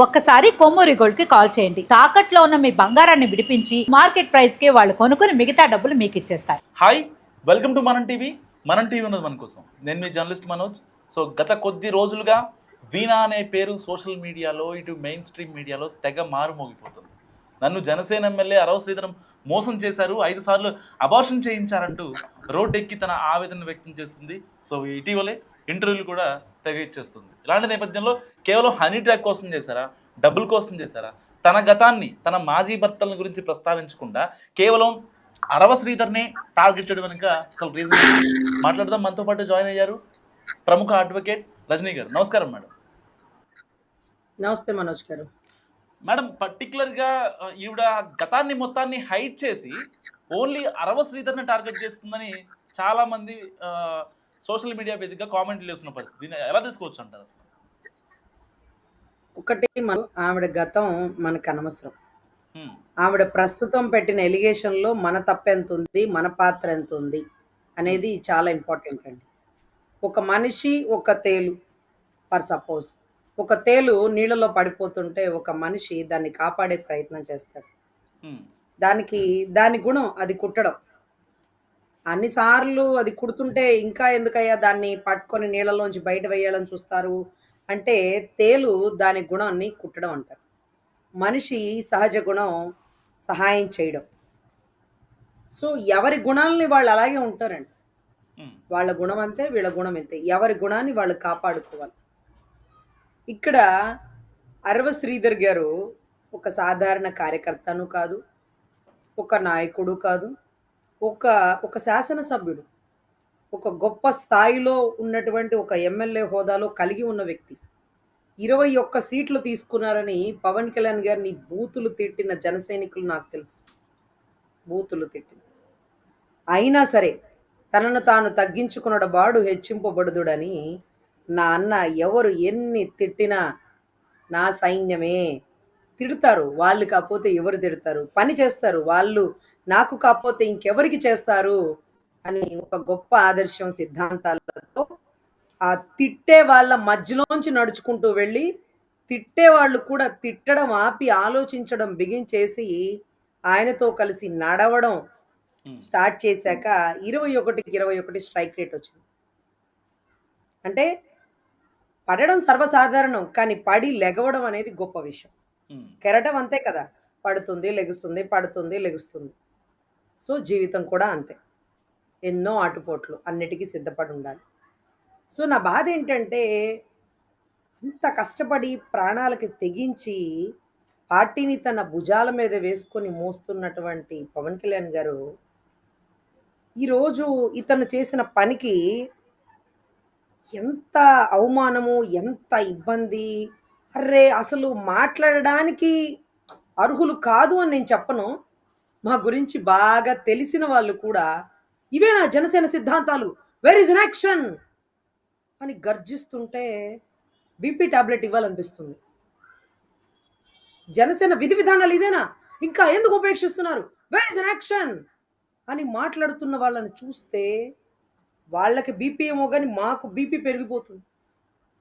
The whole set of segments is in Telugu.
ఒక్కసారి కొమ్మూరి గోల్డ్ కి కాల్ చేయండి. తాకట్లో ఉన్న మీ బంగారాన్ని విడిపించి మార్కెట్ ప్రైస్ కి వాళ్ళు కొనుక్కుని మిగతా డబ్బులు మీకు ఇచ్చేస్తారు. హాయ్, వెల్కమ్ టు మనం టీవీ. మనం టీవీ ఉన్నది మన కోసం. నేను మీ జర్నలిస్ట్ మనోజ్. సో గత కొద్ది రోజులుగా వీణా అనే పేరు సోషల్ మీడియాలో, ఇటు మెయిన్ స్ట్రీమ్ మీడియాలో తెగ మారుమోగిపోతుంది. నన్ను జనసేన ఎమ్మెల్యే అరవ శ్రీధరం మోసం చేశారు, 5 సార్లు అబార్షన్ చేయించారంటూ రోడ్డెక్కి తన ఆవేదన వ్యక్తం చేస్తుంది. సో ఇటీవలే ఇంటర్వ్యూలు కూడా తెగ ఇచ్చేస్తుంది. ఇలాంటి నేపథ్యంలో కేవలం హనీ ట్రాక్ కోసం చేశారా, డబ్బుల కోసం చేశారా, తన గతాన్ని, తన మాజీ భర్తల గురించి ప్రస్తావించకుండా కేవలం అరవ శ్రీధర్ని టార్గెట్ చేయడం వెనుక అసలు రీజన్ మాట్లాడదాం. మనతో పాటు జాయిన్ అయ్యారు ప్రముఖ అడ్వకేట్ రజనీ గారు. నమస్కారం మేడం. నమస్తే మనోజ్ గారు. మేడం, పర్టికులర్గా ఈవిడ గతాన్ని మొత్తాన్ని హైడ్ చేసి ఓన్లీ అరవ శ్రీధర్ని టార్గెట్ చేస్తుందని చాలామంది సోషల్ మీడియా వేదికగా కామెంట్లు చేస్తున్న పరిస్థితి. దీన్ని ఎలా తీసుకోవచ్చు అంటారు అసలు? ఒకటి, ఆవిడ గతం మనకు అనవసరం. ఆవిడ ప్రస్తుతం పెట్టిన ఎలిగేషన్లో మన తప్పు ఎంత ఉంది, మన పాత్ర ఎంత ఉంది అనేది చాలా ఇంపార్టెంట్ అండి. ఒక మనిషి, ఒక తేలు, ఫర్ సపోజ్ ఒక తేలు నీళ్ళలో పడిపోతుంటే ఒక మనిషి దాన్ని కాపాడే ప్రయత్నం చేస్తాడు. దాని గుణం అది కుట్టడం. అన్నిసార్లు అది కుడుతుంటే ఇంకా ఎందుకయ్యా దాన్ని పట్టుకొని నీళ్ళలోంచి బయట వేయాలని చూస్తారు అంటే, తేలు దాని గుణాన్ని కుట్టడం అంటారు. మనిషి సహజ గుణం సహాయం చేయడం. సో ఎవరి గుణాలని వాళ్ళు అలాగే ఉంటారండి. వాళ్ళ గుణం అంతే, వీళ్ళ గుణం అంతే. ఎవరి గుణాన్ని వాళ్ళు కాపాడుకోవాలి. ఇక్కడ అరవ శ్రీధర్ గారు ఒక సాధారణ కార్యకర్తను కాదు, ఒక నాయకుడు కాదు, ఒక శాసనసభ్యుడు, ఒక గొప్ప స్థాయిలో ఉన్నటువంటి ఒక ఎమ్మెల్యే హోదాలో కలిగి ఉన్న వ్యక్తి. 21 సీట్లు తీసుకున్నారని పవన్ కళ్యాణ్ గారిని బూతులు తిట్టిన జన సైనికులు నాకు తెలుసు. బూతులు తిట్టిన అయినా సరే తనను తాను తగ్గించుకున్నవాడు హెచ్చింపబడుదుడని, నా అన్న ఎవరు ఎన్ని తిట్టినా నా సైన్యమే. తిడతారు వాళ్ళు, కాకపోతే ఎవరు తిడతారు? పని చేస్తారు వాళ్ళు, నాకు కాకపోతే ఇంకెవరికి చేస్తారు అని ఒక గొప్ప ఆదర్శం, సిద్ధాంతాలతో ఆ తిట్టే వాళ్ళ మధ్యలోంచి నడుచుకుంటూ వెళ్ళి తిట్టేవాళ్ళు కూడా తిట్టడం ఆపి ఆలోచించడం బిగించేసి ఆయనతో కలిసి నడవడం స్టార్ట్ చేశాక 21కి 21 స్ట్రైక్ రేట్ వచ్చింది. అంటే పడడం సర్వసాధారణం, కానీ పడి లెగవడం అనేది గొప్ప విషయం. కెరటం అంతే కదా, పడుతుంది లెగుస్తుంది, పడుతుంది లెగుస్తుంది. సో జీవితం కూడా అంతే, ఎన్నో ఆటుపోట్లు, అన్నిటికీ సిద్ధపడి ఉండాలి. సో నా బాధ ఏంటంటే, అంత కష్టపడి ప్రాణాలకి తెగించి పార్టీని తన భుజాల మీద వేసుకొని మోస్తున్నటువంటి పవన్ కళ్యాణ్ గారు ఈరోజు ఇతను చేసిన పనికి ఎంత అవమానము, ఎంత ఇబ్బంది. అర్రే అసలు మాట్లాడడానికి అర్హులు కాదు అని నేను చెప్పను. మా గురించి బాగా తెలిసిన వాళ్ళు కూడా ఇవేనా జనసేన సిద్ధాంతాలు, వేర్ ఇస్ అన్ యాక్షన్ అని గర్జిస్తుంటే బీపీ టాబ్లెట్ ఇవ్వాలనిపిస్తుంది. జనసేన విధి విధానాలు ఇదేనా, ఇంకా ఎందుకు ఉపేక్షిస్తున్నారు, వేర్ ఇస్ అన్ యాక్షన్ అని మాట్లాడుతున్న వాళ్ళని చూస్తే వాళ్ళకి బీపీ ఏమో కానీ మాకు బీపీ పెరిగిపోతుంది.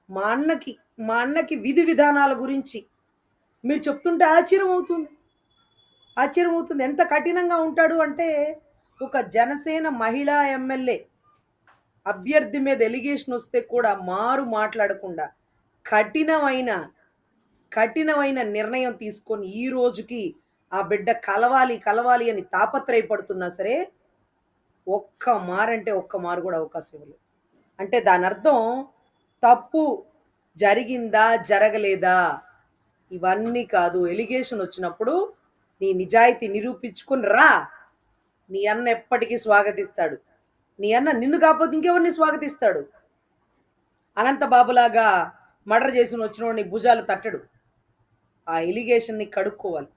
మా అన్నకి విధి విధానాల గురించి మీరు చెప్తుంటే ఆశ్చర్యం అవుతుంది. ఎంత కఠినంగా ఉంటాడు అంటే, ఒక జనసేన మహిళా ఎమ్మెల్యే అభ్యర్థి మీద ఎలిగేషన్ వస్తే కూడా మాట్లాడకుండా కఠినమైన నిర్ణయం తీసుకొని ఈ రోజుకి ఆ బిడ్డ కలవాలి అని తాపత్రయపడుతున్నా సరే ఒక్క మారు కూడా అవకాశం ఇవ్వలేదు. అంటే దాని అర్థం తప్పు జరిగిందా జరగలేదా ఇవన్నీ కాదు. ఎలిగేషన్ వచ్చినప్పుడు నీ నిజాయితీ నిరూపించుకుని రా. నీ అన్న ఎప్పటికీ స్వాగతిస్తాడు. నీ అన్న నిన్ను కాకపోతే ఇంకెవరిని స్వాగతిస్తాడు? అనంత బాబులాగా మర్డర్ చేసిన వచ్చినోడిని భుజాలు తట్టడు. ఆ ఎలిగేషన్ని కడుక్కోవాలి.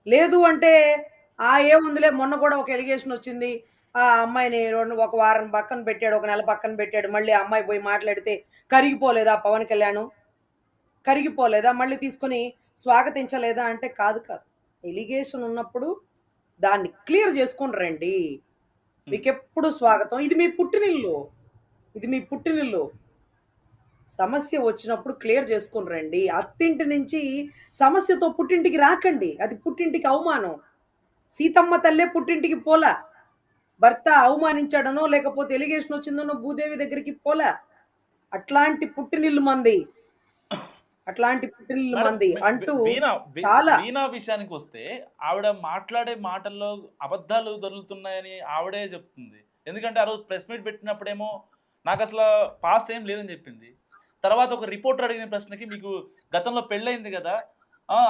లేదు అంటే ఏముందిలే, మొన్న కూడా ఒక ఎలిగేషన్ వచ్చింది, ఆ అమ్మాయిని ఒక వారం పక్కన పెట్టాడు, ఒక నెల పక్కన పెట్టాడు, మళ్ళీ ఆ అమ్మాయి పోయి మాట్లాడితే కరిగిపోలేదా పవన్ కళ్యాణ్? కరిగిపోలేదా? మళ్ళీ తీసుకొని స్వాగతించలేదా అంటే కాదు. ఎలిగేషన్ ఉన్నప్పుడు దాన్ని క్లియర్ చేసుకొని రండి. మీకు ఎప్పుడు స్వాగతం. ఇది మీ పుట్టినిల్లు. సమస్య వచ్చినప్పుడు క్లియర్ చేసుకొని రండి. అత్తింటి నుంచి సమస్యతో పుట్టింటికి రాకండి. అది పుట్టింటికి అవమానం. సీతమ్మ తల్లే పుట్టింటికి పోలా. భర్త అవమానించాడనో, లేకపోతే ఎలిగేషన్ వచ్చిందనో భూదేవి దగ్గరికి పోలా. అట్లాంటి పుట్టినిల్లు మంది. అట్లాంటి పుట్టినిల్లు మేడం మంది అంటూ వీణా చాలా వీణా విషయానికి వస్తే ఆవిడ మాట్లాడే మాటల్లో అబద్ధాలు దొరుకుతున్నాయని ఆవిడే చెప్తుంది. ఎందుకంటే ఆ రోజు ప్రెస్ మీట్ పెట్టినప్పుడేమో నాకు అసలు పాస్ట్ ఏం లేదని చెప్పింది. తర్వాత ఒక రిపోర్టర్ అడిగిన ప్రశ్నకి మీకు గతంలో పెళ్ళయింది కదా,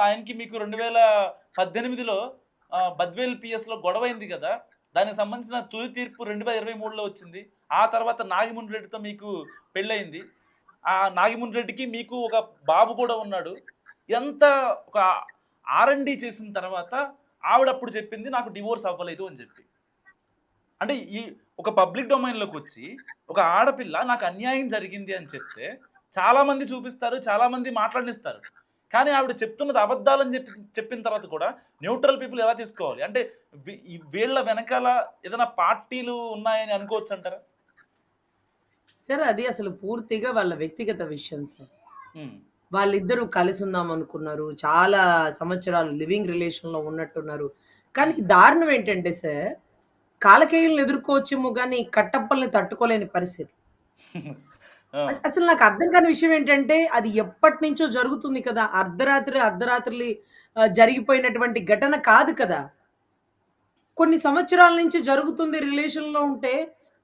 ఆయనకి మీకు 2018లో బద్వేల్ పిఎస్లో గొడవ అయింది కదా, దానికి సంబంధించిన తుది తీర్పు 2023లో వచ్చింది. ఆ తర్వాత నాగిమున్ రెడ్డితో మీకు పెళ్ళయింది. ఆ నాగిమున్ రెడ్డికి మీకు ఒక బాబు కూడా ఉన్నాడు. ఎంత ఒక R&D చేసిన తర్వాత ఆవిడప్పుడు చెప్పింది నాకు డివోర్స్ అవ్వలేదు అని చెప్పి. అంటే ఈ ఒక పబ్లిక్ డొమైన్‌లోకి వచ్చి ఒక ఆడపిల్ల నాకు అన్యాయం జరిగింది అని చెప్తే చాలామంది చూపిస్తారు, చాలామంది మాట్లాడనిస్తారు. కానీ ఆవిడ చెప్తున్నది అబద్ధాలని చెప్పిన తర్వాత కూడా న్యూట్రల్ పీపుల్ ఎలా తీసుకోవాలి? అంటే వీళ్ళ వెనకాల ఏదైనా పార్టీలు ఉన్నాయని అనుకోవచ్చంటారా? సార్ అది అసలు పూర్తిగా వాళ్ళ వ్యక్తిగత విషయం సార్. హ్మ్. వాళ్ళిద్దరూ కలిసుందాం అనుకున్నారు. చాలా సంవత్సరాలు లివింగ్ రిలేషన్‌లో ఉన్నట్టున్నారు. కానీ దారుణం ఏంటంటే సార్, కాలకేయుల్ని ఎదుర్కోవచ్చేమో గానీ, కట్టప్పల్ని తట్టుకోలేని పరిస్థితి. ఆ! అసలు నాకు అర్థం కాని విషయం ఏంటంటే, అది ఎప్పటినుంచో జరుగుతుంది కదా! అర్ధరాత్రులు జరిగిపోయినటువంటి ఘటన కాదు కదా! కొన్ని సంవత్సరాల నుంచి జరుగుతుంది రిలేషన్‌లో ఉంటే,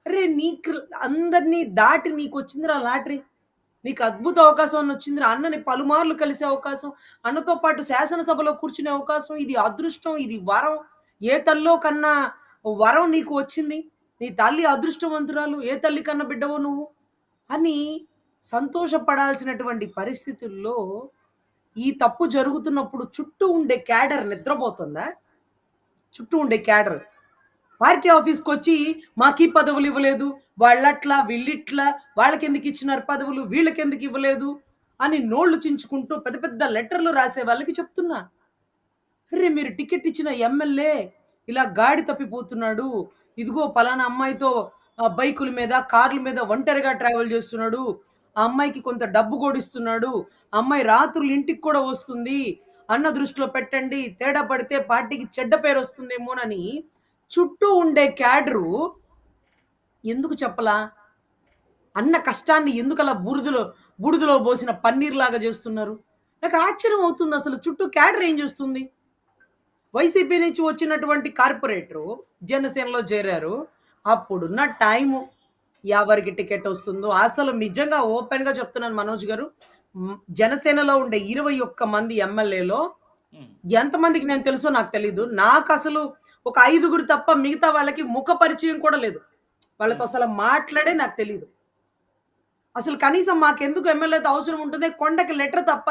అరే! నీకు అందరిని దాటి నీకొచ్చిందిరా లాటరీ. నీకు అద్భుత అవకాశం అని వచ్చిందిరా. అన్నని పలుమార్లు కలిసే అవకాశం, అన్నతో పాటు శాసనసభలో కూర్చునే అవకాశం. ఇది అదృష్టం, ఇది వరం. ఏ తల్లో కన్నా వరం నీకు వచ్చింది. నీ తల్లి అదృష్టవంతురాలు. ఏ తల్లి కన్న బిడ్డవో నువ్వు అని సంతోషపడాల్సినటువంటి పరిస్థితుల్లో, ఈ తప్పు జరుగుతున్నప్పుడు చుట్టూ ఉండే క్యాడర్ నిద్రపోతుందా? చుట్టూ ఉండే క్యాడర్. పార్టీ ఆఫీస్‌కొచ్చి మాకీ పదవులివ్వలేదు. వాళ్ళట్లా, వీళ్ళిట్లా, వాళ్ళకెందుకిచ్చినారు పదవులు, వీళ్ళకెందుకివ్వలేదు అని నోళ్ళు చించుకుంటూ పెద్ద పెద్ద లెటర్‌లు రాసే వాళ్ళకి చెప్తున్నా. అర్రె! మీరు టికెట్ ఇచ్చిన ఎమ్మెల్యే ఇలా గాడి తప్పిపోతున్నాడు. ఇదిగో పలానా అమ్మాయితో బైకుల మీద, కార్ల మీద ఒంటరిగా ట్రావెల్ చేస్తున్నాడు. ఆ అమ్మాయికి కొంత డబ్బు గూడిస్తున్నాడు. ఆ అమ్మాయి రాత్రులు ఇంటికి కూడా వస్తుంది. అన్న దృష్టిలో పెట్టండి. తేడా పడితే పార్టీకి చెడ్డ పేరొస్తుందేమోనని చుట్టూ ఉండే క్యాడరు ఎందుకు చెప్పలా? అన్న కష్టాన్ని ఎందుకలా బూడిదలో బోసిన పన్నీర్‌లాగా జేస్తున్నారు? నాకు ఆశ్చర్యం అవుతుందసలు చుట్టూ క్యాడర్ ఏం జేస్తుంది? వైసీపీ నుంచి వచ్చినటువంటి కార్పొరేటరు జనసేనలో చేరారు. అప్పుడున్న టైము ఎవరికి టికెట్ వస్తుందో అసలు నిజంగా ఓపెన్‌గా చెప్తున్నాను మనోజ్ గారు. జనసేనలో ఉండే 21 మంది ఎమ్మెల్యేలో హ్మ్. ఎంతమందికి నేను తెలుసో నాకు తెలీదు. నాకసలు ఒక 5గురు తప్ప మిగతా వాళ్ళకి ముఖ పరిచయం కూడా లేదు. వాళ్ళతో హ్మ్. అసలు మాట్లాడే నాకు తెలీదు. అసలు కనీసం మాకెందుకు ఎమ్మెల్యేతో అవసరం ఉంటుంది? కొండకి లెటర్ తప్ప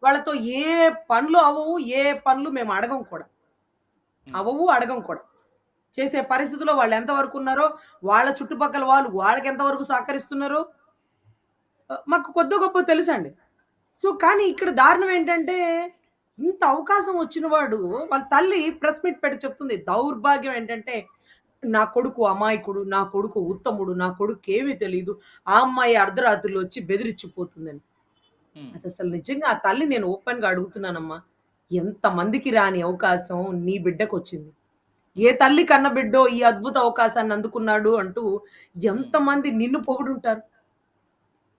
వాళ్ళతో ఏ పనులు అవ్వవు. ఏ పనులు మేము అడగం కూడా. హ్మ్. అవ్వవు, అడగం కూడా. చేసే పరిస్థితిలో వాళ్ళు ఎంతవరకు ఉన్నారో, వాళ్ళ చుట్టుపక్కల వాళ్ళు వాళ్ళకెంత వరకు సహకరిస్తున్నారో మాకు కొద్దో గొప్పో తెలుసండి. సో, కానీ ఇక్కడ దారుణం ఏంటంటే, ఇంత అవకాశం వచ్చిన వాడు వాళ్ళ తల్లి ప్రెస్ మీట్ పెట్టి చెప్తుంది. దౌర్భాగ్యం ఏంటంటే, నా కొడుకు అమాయకుడు, నా కొడుకు ఉత్తముడు, నా కొడుక్కేమీ తెలీదు. ఆ అమ్మాయి అర్ధరాత్రులు వచ్చి బెదిరిచ్చిపోతుందని. హ్మ్. అదసలు నిజంగా ఆ తల్లి నేను ఓపెన్‌గా అడుగుతున్నానమ్మా. ఎంతమందికి రాని అవకాశం నీ బిడ్డకొచ్చింది. ఏ హ్మ్. తల్లి కన్న బిడ్డో ఈ అద్భుత అవకాశాన్ని అందుకున్నాడు అంటూ హ్మ్. ఎంతమంది నిన్ను పొగుడుంటారు.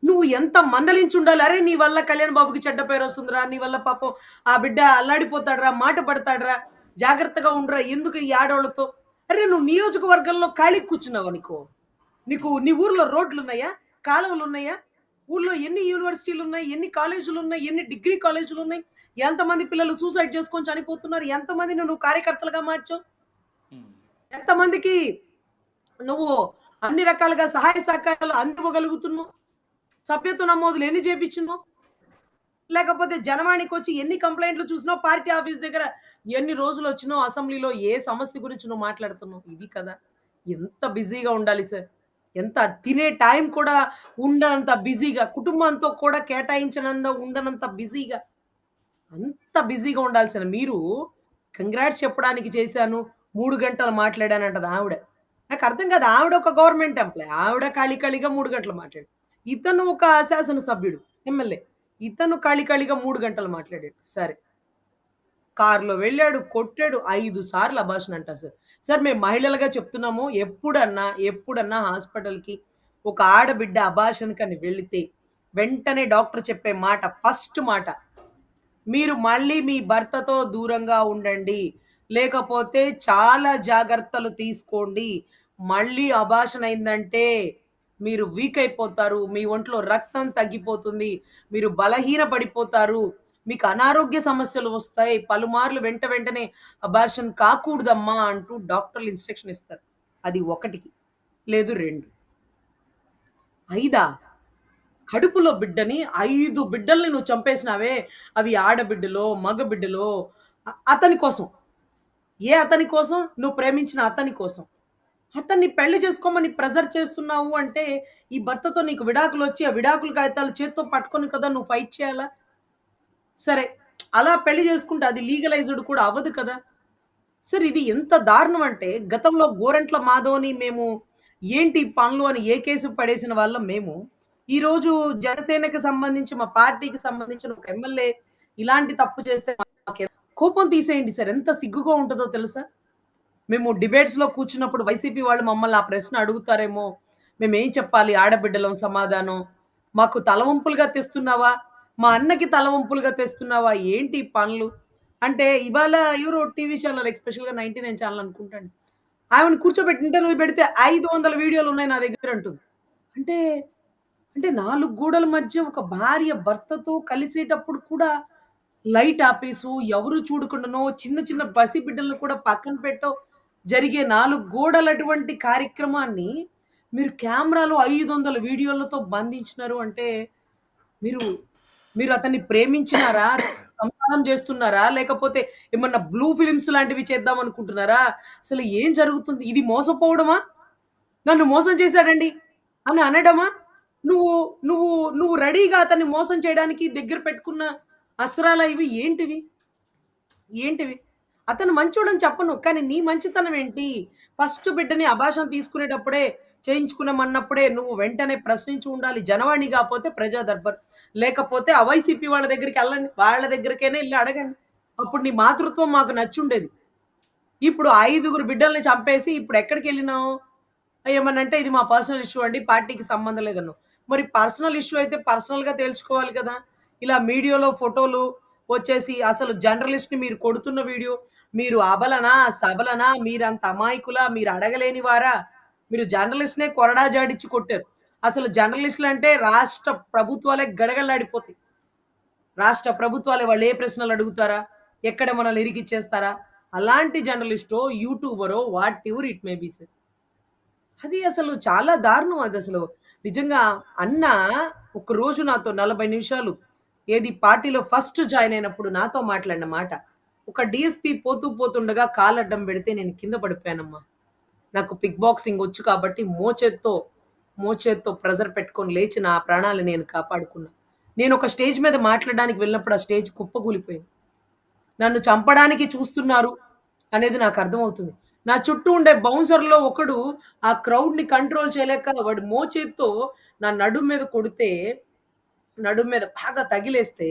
నువ్వు ఎంత మందలించుండాలి. అరే! నీ వల్ల కళ్యాణ్ బాబుకి చెడ్డ పేరొస్తుందిరా. నీ వల్ల పాపం ఆ బిడ్డ అల్లాడిపోతాడురా, మాట పడతాడురా, జాగ్రత్తగా ఉండురా. ఎందుకు ఈ ఆడోళ్ళతో? అరే! నువ్వు నియోజకవర్గంలో ఖాళీగా కూర్చున్నావనుకో. నీ ఊర్లో రోడ్లున్నాయా? కాలువలున్నాయా? ఊర్లో ఎన్ని యూనివర్సిటీలున్నాయి? ఎన్ని కాలేజీలున్నాయి? ఎన్ని డిగ్రీ కాలేజీలున్నాయి? ఎంతమంది పిల్లలు సూసైడ్ చేసుకొని చనిపోతున్నారు? ఎంతమందిని నువ్వు కార్యకర్తలుగా మార్చావు? హ్మ్. ఎంతమందికి నువ్వు అన్ని రకాలుగా సహాయ సహకారాలు అందివ్వగలుగుతున్నావు? సభ్యత్వ నమోదులు ఎన్ని చేపించినావు? లేకపోతే జనవాణికొచ్చి ఎన్ని కంప్లెయింట్లు చూసినావు? పార్టీ ఆఫీస్ దగ్గర ఎన్ని రోజులొచ్చినావు? అసెంబ్లీలో ఏ సమస్య గురించి నువ్వు మాట్లాడుతున్నావు? ఇది కదా! ఎంత బిజీగా ఉండాలి సార్. ఎంత తినే టైం కూడా ఉండనంత బిజీగా, కుటుంబంతో కూడా కేటాయించనంత ఉండనంత బిజీగా, అంత బిజీగా ఉండాల్సిన మీరు కంగ్రాట్స్ చెప్పడానికి చేశాను. 3 గంటలు మాట్లాడానంటది ఆవిడ. నాకర్థం కాదు. ఆవిడ ఒక గవర్నమెంట్ ఎంప్లాయీ. ఆవిడ ఖాళీ ఖాళీగా 3 గంటలు మాట్లాడింది. ఇతను ఒక శాసనసభ్యుడు, ఎమ్మెల్యే. ఇతను ఖాళీ ఖాళీగా 3 గంటలు మాట్లాడాడు. సరే. కారులో వెళ్ళాడు, కొట్టాడు. 5 సార్లు అబార్షన్ అంట సార్. సార్ మేము మహిళలుగా చెప్తున్నాము ఎప్పుడన్నా హాస్పిటల్‌కి ఒక ఆడబిడ్డ అబార్షన్‌కని వెళితే వెంటనే డాక్టర్ చెప్పే మాట ఫస్ట్ మాట, మీరు మళ్ళీ మీ భర్తతో దూరంగా ఉండండి. లేకపోతే చాలా జాగ్రత్తలు తీసుకోండి. మళ్ళీ అబార్షన్ అయిందంటే మీరు వీక్ అయిపోతారు. మీ ఒంట్లో రక్తం తగ్గిపోతుంది. మీరు బలహీన పడిపోతారు. మీకు అనారోగ్య సమస్యలు వస్తాయి. పలుమార్లు వెంటనే అబార్షన్ కాకూడదమ్మా అంటూ డాక్టర్లు ఇన్‌స్ట్రక్షన్ ఇస్తారు. అది 1కి లేదు 2. 5 కడుపులో బిడ్డని 5 బిడ్డల్ని నువ్వు చంపేసినావే! అవి ఆడబిడ్డలో, మగబిడ్డలో అతని కోసం. ఏ అతని కోసం? నువ్వు ప్రేమించిన అతని కోసం. అతన్ని పెళ్లి చేసుకోమని ప్రెజర్ చేస్తున్నావు అంటే, ఈ భర్తతో నీకు విడాకులొచ్చి, ఆ విడాకుల కాగితాలు చేత్తో పట్టుకొని కదా నువ్వు ఫైట్ చేయాలా? సరే. అలా పెళ్లి చేసుకుంటే అది లీగలైజ్డ్ కూడా అవ్వదు కదా! సార్ ఇది ఎంత దారుణం అంటే, గతంలో గోరంట్ల మాధవ్‌ని మేము ఏంటి ఈ పనులు అని ఏ కేసు పడేసిన వాళ్ళం మేము. ఈరోజు జనసేనకి సంబంధించి మా పార్టీకి సంబంధించిన ఒక ఎమ్మెల్యే ఇలాంటి తప్పు చేస్తే మాకు కోపం తీసేయండి సార్. ఎంత సిగ్గుగా ఉంటదో తెలుసా? మేము డిబేట్స్‌లో కూర్చున్నప్పుడు వైసీపీ వాళ్ళు మమ్మల్ని ఆ ప్రశ్న అడుగుతారేమో, మేమేం చెప్పాలి ఆడబిడ్డలం సమాధానం? మాకు తలవంపులుగా తెస్తున్నావా? మా అన్నకి తలవంపులుగా తెస్తున్నావా? ఏంటి ఈ పనులు? అంటే ఇవాళ ఎవరో టీవీ ఛానల్ ఎస్పెషల్‌గా 99 ఛానల్ అనుకుంటాండి. ఆమెను కూర్చోబెట్టి ఇంటర్వ్యూ పెడితే 500 వీడియోలున్నాయి నా దగ్గర అంటుంది. అంటే, అంటే 4 గోడల మధ్య ఒక భార్య భర్తతో కలిసేటప్పుడు కూడా లైట్ ఆపేసో, ఎవరు చూడకుండానో చిన్న చిన్న పసిబిడ్డలను కూడా పక్కన పెట్టో జరిగే 4 గోడలటువంటి కార్యక్రమాన్ని మీరు కెమెరాలో 500 వీడియోలతో బంధించినారు అంటే మీరు మీరు అతన్ని ప్రేమించినారా? సంసారం చేస్తున్నారా? లేకపోతే ఏమన్నా బ్లూ ఫిల్మ్స్ లాంటివి చేద్దాం అనుకుంటున్నారా? అసలు ఏం జరుగుతుంది? ఇది మోసపోవడమా? నన్ను మోసం చేశాడండి అని అనడమా? నువ్వు నువ్వు నువ్వు రెడీగా అతన్ని మోసం చేయడానికి దగ్గర పెట్టుకున్న అస్త్రాలా ఇవి ఏంటివి? ఏంటివి? అతను మంచోడని చెప్పను. కానీ నీ మంచితనం ఏంటి? ఫస్ట్ బిడ్డని అబార్షన్ తీసుకునేటప్పుడే, చేయించుకున్నామన్నప్పుడే నువ్వు వెంటనే ప్రశ్నించి ఉండాలి. జనవాణి కాపోతే ప్రజా దర్బార్. లేకపోతే ఆ వైసీపీ వాళ్ళ దగ్గరికెళ్ళండి. వాళ్ళ దగ్గరికైనా ఎళ్లి అడగండి. అప్పుడు నీ మాతృత్వం మాకు నచ్చుండేది. ఇప్పుడు 5గురు బిడ్డల్ని చంపేసి ఇప్పుడెక్కడికెళ్ళినావు? ఏమనంటే ఇది మా పర్సనల్ ఇష్యూ అండి. పార్టీకి సంబంధం లేదన్నావు. మరి పర్సనల్ ఇష్యూ అయితే పర్సనల్‌గా తేల్చుకోవాలి కదా! ఇలా మీడియాలో ఫోటోలు వచ్చేసి అసలు జర్నలిస్ట్‌ని మీరు కొడుతున్న వీడియో, మీరు అబలనా? సబలనా? మీరంత అమాయకులా? మీరు అడగలేని వారా? మీరు జర్నలిస్ట్‌నే కొరడా జాడిచ్చి కొట్టారు. అసలు జర్నలిస్టులంటే రాష్ట్ర ప్రభుత్వాలే గడగడలాడిపోతాయి. రాష్ట్ర ప్రభుత్వాలే వాళ్ళు ఏ ప్రశ్నలు అడుగుతారా? ఎక్కడ మనల్ని ఇరికిచ్చేస్తారా? అలాంటి జర్నలిస్టో, యూట్యూబరో whatever it may be sir. అది అసలు చాలా దారుణం అదసలు. నిజంగా అన్న ఒకరోజు నాతో 40 నిమిషాలు ఏది పార్టీలో ఫస్ట్ జాయిన్ అయినప్పుడు నాతో మాట్లాడిన మాట. ఒక డీఎస్‌పీ పోతుండగా కాలడ్డం పెడితే నేను కింద పడిపోయానమ్మా. నాకు కిక్ బాక్సింగ్ వచ్చు కాబట్టి మోచేత్తో ప్రెషర్ పెట్టుకొని లేచి నా ప్రాణాలు నేను కాపాడుకున్నా. నేను ఒక స్టేజ్ మీద మాట్లాడడానికి వెళ్ళినప్పుడు ఆ స్టేజ్ కుప్పకూలిపోయింది. నన్ను చంపడానికి చూస్తున్నారు అనేది నాకు అర్థమవుతుంది. నా చుట్టూ ఉండే బౌన్సర్‌లో ఒకడు ఆ క్రౌడ్‌ని కంట్రోల్ చేయలేక వాడు మోచేత్తో నా నడుము మీద కొడితే, నడుము మీద బాగా తగిలేస్తే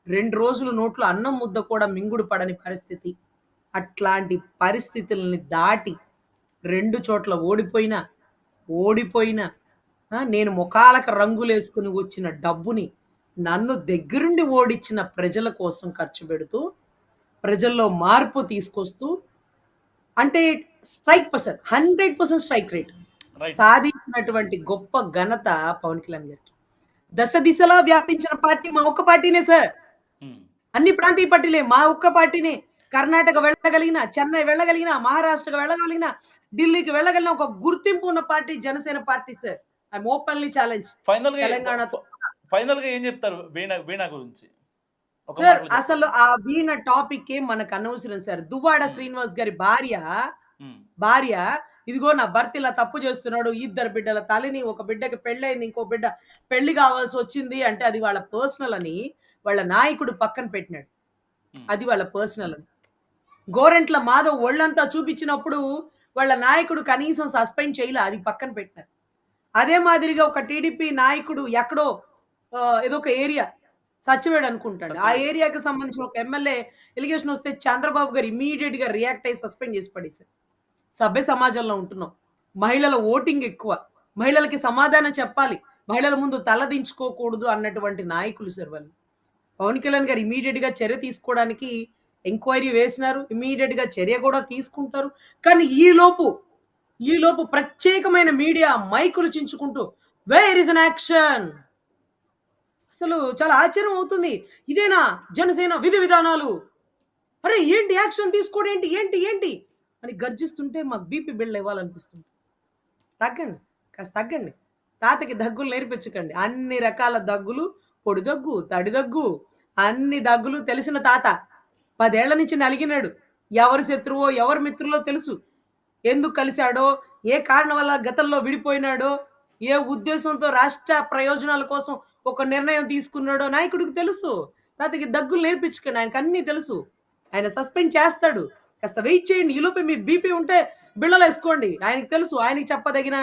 2 రోజులు నోట్లో అన్నం ముద్ద కూడా మింగుడు పడని పరిస్థితి. అట్లాంటి పరిస్థితుల్ని దాటి 2 చోట్ల ఓడిపోయినా నేను మొఖాలకు రంగులేసుకొని వచ్చిన డబ్బుని నన్ను దగ్గరుండి ఓడించిన ప్రజల కోసం ఖర్చు పెడుతూ, ప్రజల్లో మార్పు తీసుకొస్తూ అంటే strike person 100% strike rate right. సాధించినటువంటి గొప్ప ఘనత పవన్ కళ్యాణ్ గారికి. దశ దిశలా వ్యాపించిన పార్టీ మా ఒక్క పార్టీనే సార్. హ్మ్. అన్ని ప్రాంతీయ పార్టీలే మా ఒక్క పార్టీనే. కర్ణాటక వెళ్ళగలిగిన, చెన్నై వెళ్ళగలిగిన, మహారాష్ట్రకి వెళ్ళగలిగిన, ఢిల్లీకి వెళ్ళగలిగిన ఒక గుర్తింపు ఉన్న party Janasena party sir. I'm openly challenge. ఫైనల్‌గా తెలంగాణతో ఫైనల్‌గా ఏం చెప్తారు వీణ గురించి? ఒక సార్ మాటలో చెప్పండి. అసలు ఆ వీణ టాపిక్కే మనకు అనవసరం సార్. దువ్వాడ హ్మ్. శ్రీనివాస్ గారి భార్య హ్మ్. భార్య ఇదిగో నా భర్త ఇలా తప్పు చేస్తున్నాడు. ఇద్దరు బిడ్డల తల్లిని, ఒక బిడ్డకి పెళ్లయింది. ఇంకో బిడ్డ పెళ్లి కావాల్సొచ్చింది అంటే అది వాళ్ళ పర్సనల్ అని వాళ్ళ నాయకుడు పక్కన పెట్టినాడు. హ్మ్. అది వాళ్ళ పర్సనల్ అని. గోరంట్ల మాధవ్ ఒళ్ళంతా చూపించినప్పుడు వాళ్ళ నాయకుడు కనీసం సస్పెండ్ చేయలా. అది పక్కన పెట్టినారు. అదే మాదిరిగా ఒక టీడీపీ నాయకుడు ఎక్కడో ఏదో ఒక ఏరియా సత్యవేడు అనుకుంటాండి. ఆ సత్యవేడు. ఏరియాకి సంబంధించిన ఒక ఎమ్మెల్యే ఎలిగేషన్ వస్తే చంద్రబాబు గారు ఇమ్మీడియేట్‌గా రియాక్ట్ అయ్యి సస్పెండ్ చేసి పడేసారు. సభ్య సమాజంలో ఉంటున్నాం. మహిళల ఓటింగ్ ఎక్కువ. మహిళలకి సమాధానం చెప్పాలి. మహిళల ముందు తలదించుకోకూడదు అన్నటువంటి నాయకులు సార్ వాళ్ళు. పవన్ కళ్యాణ్ గారు ఇమ్మీడియేట్‌గా చర్య తీసుకోవడానికి ఎంక్వైరీ వేసినారు. ఇమ్మీడియేట్‌గా చర్య కూడా తీసుకుంటారు. కానీ ఈలోపు ప్రత్యేకమైన మీడియా మైకులు చించుకుంటూ వేర్ ఇస్ అన్ యాక్షన్ అసలు చాలా ఆశ్చర్యం అవుతుంది. ఇదేనా జనసేన విధి విధానాలు? అరే! ఏంటి యాక్షన్ తీసుకోవడం ఏంటి? ఏంటి? ఏంటి? అని గర్జిస్తుంటే మాకు బీపీ బిల్డ్ ఇవ్వాలనిపిస్తుంది. తగ్గండి. కాస్త తగ్గండి. తాతకి దగ్గులు నేర్పించకండి. అన్ని రకాల దగ్గులు, పొడి దగ్గు, తడి దగ్గు, అన్ని దగ్గులు తెలిసిన తాత. 10 ఏళ్ల నుంచి నలిగినాడు. ఎవరు శత్రువో, ఎవరు మిత్రులో తెలుసు. ఎందుకు కలిసాడో, ఏ కారణం వల్ల గతంలో విడిపోయినాడో, ఏ ఉద్దేశంతో రాష్ట్ర ప్రయోజనాల కోసం ఒక నిర్ణయం తీసుకున్నాడో నాయకుడికి తెలుసు. తాతకి దగ్గులు నేర్పించకండి. ఆయనకన్నీ తెలుసు. ఆయన సస్పెండ్ చేస్తాడు. కాస్త వెయిట్ చేయండి. ఈలోపే మీ బీపీ ఉంటే బిళ్ళలేసుకోండి. ఆయనకి తెలుసు. ఆయనకి చెప్పదగిన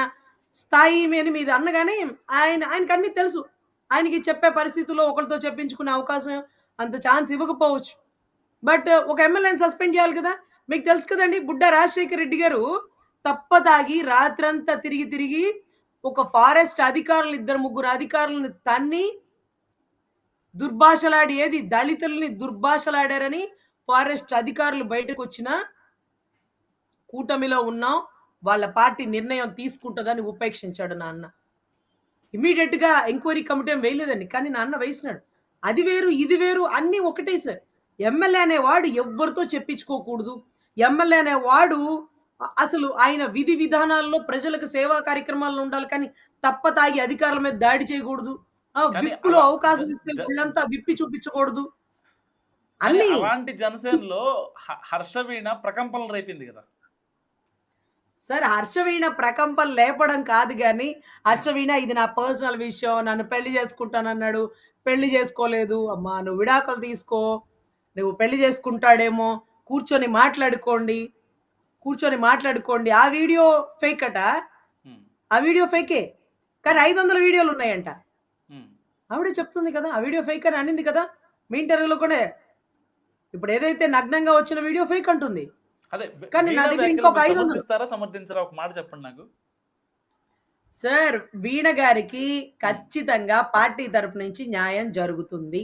స్థాయి అని మీది అనగానే ఆయనకన్నీ తెలుసు. ఆయనకి చెప్పే పరిస్థితుల్లో ఒకళ్ళతో చెప్పించుకునే అవకాశం అంత ఛాన్స్ ఇవ్వకపోవచ్చు. బట్ ఒక ఎమ్మెల్యేని సస్పెండ్ చేయాలి కదా! మీకు తెలుసు కదండీ! బుడ్డా రాజశేఖర రెడ్డి గారు తప్పతాగి రాత్రంతా తిరిగి ఒక ఫారెస్ట్ అధికారులు ఇద్దరు ముగ్గురు అధికారులను తన్ని దుర్భాషలాడి దళితుల్ని దుర్భాషలాడారని ఫారెస్ట్ అధికారులు బయటకొచ్చినా కూటమిలో ఉన్నాం. వాళ్ళ పార్టీ నిర్ణయం తీసుకుంటదని ఉపేక్షించాడు నాన్న. ఇమ్మీడియేట్‌గా ఎంక్వైరీ కమిటీ ఏం వేయలేదండి. కానీ నాన్న వేసినాడు. అది వేరు, ఇది వేరు అన్నీ ఒకటే సార్. ఎమ్మెల్యే అనేవాడు ఎవ్వరితో చెప్పించుకోకూడదు. ఎమ్మెల్యే అనేవాడు అసలు ఆయన విధి విధానాల్లో ప్రజలకు సేవా కార్యక్రమాల్లో ఉండాలి కానీ తప్పతాగి అధికారుల మీద దాడి చేయకూడదు. కానీ విప్పులో అలా జ అవకాశం ఇస్తే జ ఒళ్ళంతా విప్పి చూపించకూడదు. కానీ అన్నీ. అలాంటి జనసేనలో హర్షవీణ ప్రకంపనలు రేపింది కదా! సార్ హర్షవీణ ప్రకంపనలు లేపడం కాదు గానీ, హర్షవీణ ఇది నా పర్సనల్ విషయం. నన్ను పెళ్లి చేసుకుంటానన్నాడు. పెళ్లి చేసుకోలేదు. అమ్మా నువ్వు విడాకులు తీసుకో. నువ్వు పెళ్లి చేసుకుంటాడేమో. కూర్చొని మాట్లాడుకోండి. కూర్చొని మాట్లాడుకోండి. ఆ వీడియో ఫేక్ అట. హ్మ్. ఆ వీడియో ఫేకే. కానీ 500 వీడియోలున్నాయంట. హ్మ్. ఆవిడే చెప్తుంది కదా! ఆ వీడియో ఫేక్ అని అనింది కదా! మీ ఇంటర్వ్యూలో కూడా ఇప్పుడు ఏదైతే నగ్నంగా వచ్చిన వీడియో ఫేక్ అంటుంది. అదే కానీ నా వీణా దగ్గర వ్యాఖ్యలు ఇంకొక మీరు 500 సమర్థిస్తారా? సమర్థించరా? ఒక మాట చెప్పండి నాకు. సార్ వీణ గారికి హ్మ్. ఖచ్చితంగా పార్టీ తరపు నుంచి న్యాయం జరుగుతుంది.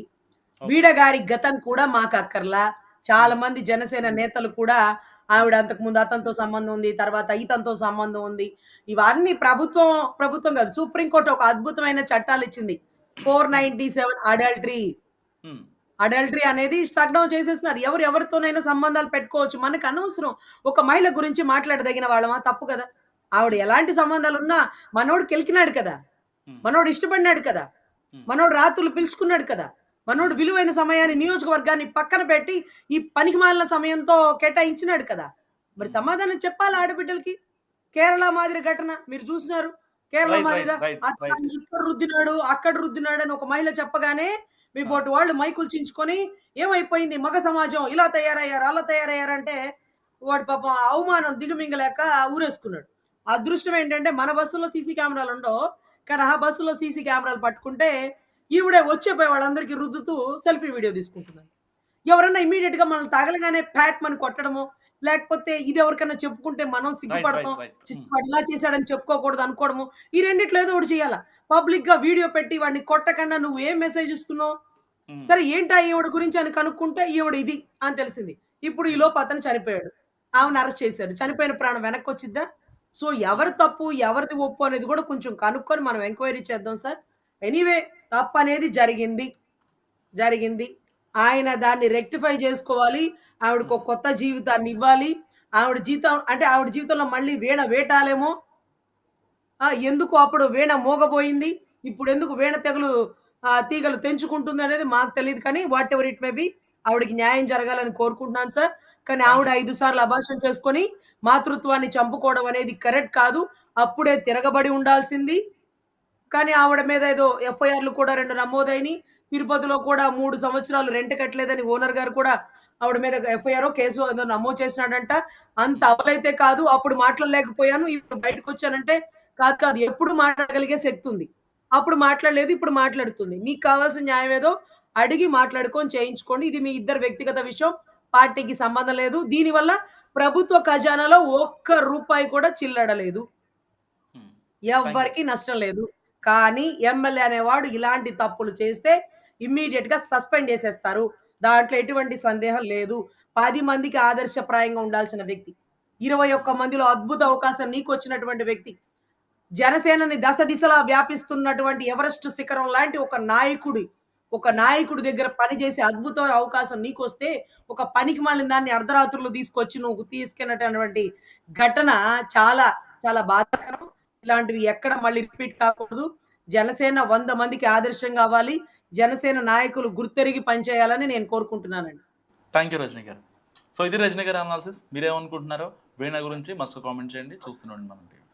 ఓకే. వీణ గారి గతం కూడా మాకక్కర్లా. చాలా హ్మ్. మంది జనసేన నేతలు కూడా ఆవిడ అంతకుముందు అతనితో సంబంధం ఉంది. తర్వాత ఇతనితో సంబంధం ఉంది. ఇవన్నీ ప్రభుత్వం కాదు. సుప్రీం కోర్ట్ ఒక అద్భుతమైన చట్టాలిచ్చింది. హ్మ్. 497 అడల్టరీ. హ్మ్. అడల్టరీ అనేది స్ట్రక్ డౌన్ చేసేసినారు. ఎవరితోనైనా సంబంధాలు పెట్టుకోవచ్చు. మనకు అనవసరం. ఒక మహిళ గురించి మాట్లాడదగిన వాళ్ళమా? తప్పు కదా! ఆవిడ ఎలాంటి సంబంధాలున్నా మనోడు కెలికినాడు కదా! హ్మ్. మనోడు ఇష్టపడినాడు కదా! హ్మ్. మనోడు రాత్రులు పిలుచుకున్నాడు కదా! మనోడు హ్మ్. విలువైన సమయాన్ని నియోజకవర్గాన్ని పక్కన పెట్టి ఈ పనికిమాలిన సమయంతో కేటాయించినాడు కదా! మరి హ్మ్. సమాధానం చెప్పాలా ఆడబిడ్డలకి? కేరళ మాదిరి ఘటన మీరు చూసినారు. కేరళ రైట్. రైట్. మాదిరిగా రైట్. రైట్. అతన్ని ఇక్కడ రుద్దినాడు, అక్కడ రుద్దినాడు అని ఒక మహిళ చెప్పగానే మీ ఆ! బోటి వాళ్ళు మైకులు చించుకొని ఏమైపోయింది మగ సమాజం ఇలా తయారయ్యారు, అలా తయారయ్యారంటే వాడు పాపం ఆ అవమానం దిగమింగలేక ఊరేసుకున్నాడు. అదృష్టం ఏంటంటే మన బస్సులో సీసీ కెమెరాలు ఉండవు. కానీ ఆ బస్సులో సీసీ కెమెరాలు పట్టుకుంటే ఈవిడే వచ్చేపోయి వాళ్ళందరికీ రుద్దుతూ సెల్ఫీ వీడియో తీసుకుంటున్నారు. ఎవరన్నా ఇమ్మీడియేట్‌గా మనల్ని తగలగానే మని కొట్టడమో, లేకపోతే ఇది ఎవరికన్నా చెప్పుకుంటే మనం రైట్. సిగ్గుపడతాం. రైట్. రైట్. చిచ్చి హ్మ్. వాడు ఇలా చేశాడని చెప్పుకోకూడదు అనుకోవడము. ఈ రెండిట్లో ఏదో ఒకటి చేయాల. పబ్లిక్‌గా వీడియో పెట్టి వాడిని కొట్టకుండా నువ్వు ఏం మెసేజ్ ఇస్తున్నావు? హ్మ్. సరే ఏంటా ఈవిడ గురించి అని కనుక్కుంటే ఈవిడ ఇది అని తెలిసింది. ఇప్పుడు హ్మ్. ఈలోపు అతను చనిపోయాడు. ఆమెను అరెస్ట్ చేశారు. చనిపోయిన ప్రాణం వెనక్కొచ్చిద్దా? సో హ్మ్. ఎవరి తప్పు, ఎవరిది ఒప్పు అనేది కూడా కొంచెం కనుక్కొని మనం ఎంక్వైరీ చేద్దాం సార్. ఎనీవే తప్పనేది జరిగింది. జరిగింది. ఆయన దాన్ని రెక్టిఫై జేసుకోవాలి. ఆవిడకో హ్మ్. కొత్త జీవితాన్నివ్వాలి. ఆవిడ జీవితంలో మళ్ళీ వీణ వేటాలేమో. ఎందుకు అప్పుడు వీణ మూగబోయింది. ఇప్పుడెందుకు వీణ తీగలు తెంచుకుంటుందనేది మాకు తెలీదు కానీ వాటెవర్ ఇట్ మే బి ఆవిడకి న్యాయం జరగాలని కోరుకుంటున్నాను సార్. కానీ థాంక్ ఆవిడ యూ. 5 సార్లు అబార్షన్ చేసుకొని మాతృత్వాన్ని చంపుకోవడం అనేది కరెక్ట్ కాదు. అప్పుడే తిరగబడి ఉండాల్సింది. కానీ ఆవిడ మీద ఏదో ఎఫ్ఐఆర్‌లు కూడా 2 నమోదైనియి. తిరుపతిలో కూడా 3 సంవత్సరాలు రెంట్ కట్టలేదని ఓనర్ గారు కూడా ఆవిడ మీద ఎఫ్ఐఆర్ కేసు ఏదో నమోదు చేసినాడంట. అంత అవలైతే కాదు, అప్పుడు మాట్లాడలేకపోయాను, ఇప్పుడు బయటకొచ్చానంటే కాదు, కాదు, ఎప్పుడు మాట్లాడగలిగే శక్తి ఉంది. అప్పుడు మాట్లాడలేదు, ఇప్పుడు మాట్లాడుతుంది. మీకు కావాల్సిన న్యాయం ఏదో అడిగి మాట్లాడుకొని చేయించుకోండి. ఇది మీ ఇద్దరి వ్యక్తిగత విషయం. పార్టీకి సంబంధం లేదు. దీనివల్ల ప్రభుత్వ ఖజానాలో ఒక్క రూపాయి కూడా చిల్లడ లేదు. Thank you. ఎవ్వరికీ నష్టం లేదు. కానీ ఎమ్మెల్యే అనేవాడు ఇలాంటి తప్పులు చేస్తే ఇమ్మీడియేట్‌గా సస్పెండ్ చేసేస్తారు. దాంట్లో ఎటువంటి సందేహం లేదు. 10 మందికి ఆదర్శప్రాయంగా ఉండాల్సిన వ్యక్తి. 21 మందిలో అద్భుత అవకాశం నీకొచ్చినటువంటి వ్యక్తి. జనసేనని దశ దిశలా వ్యాపిస్తున్నటువంటి ఎవరెస్ట్ శిఖరం లాంటి ఒక నాయకుడి దగ్గర పనిచేసే అద్భుత అవకాశం నీకొస్తే, ఒక పనికిమాలిన దాన్ని అర్ధరాత్రులు తీసుకొచ్చి నువ్వు తీసుకెళ్ళినటువంటి ఘటన చాలా, చాలా బాధాకరం. ఇలాంటివి ఎక్కడ మళ్ళీ రిపీట్ కాకూడదు. జనసేన 100 మందికి ఆదర్శం కావాలి. జనసేన నాయకులు గుర్తెరిగి పనిచేయాలని నేను కోరుకుంటున్నానండి. థ్యాంక్ యూ రజనీ గారు. సో ఇది రజనీ గారి అనాలిసిస్. మీరేమనుకుంటున్నారో వీణా గురించి మస్తు కామెంట్ చేయండి. చూస్తూనే ఉండండి మనం టీవీ.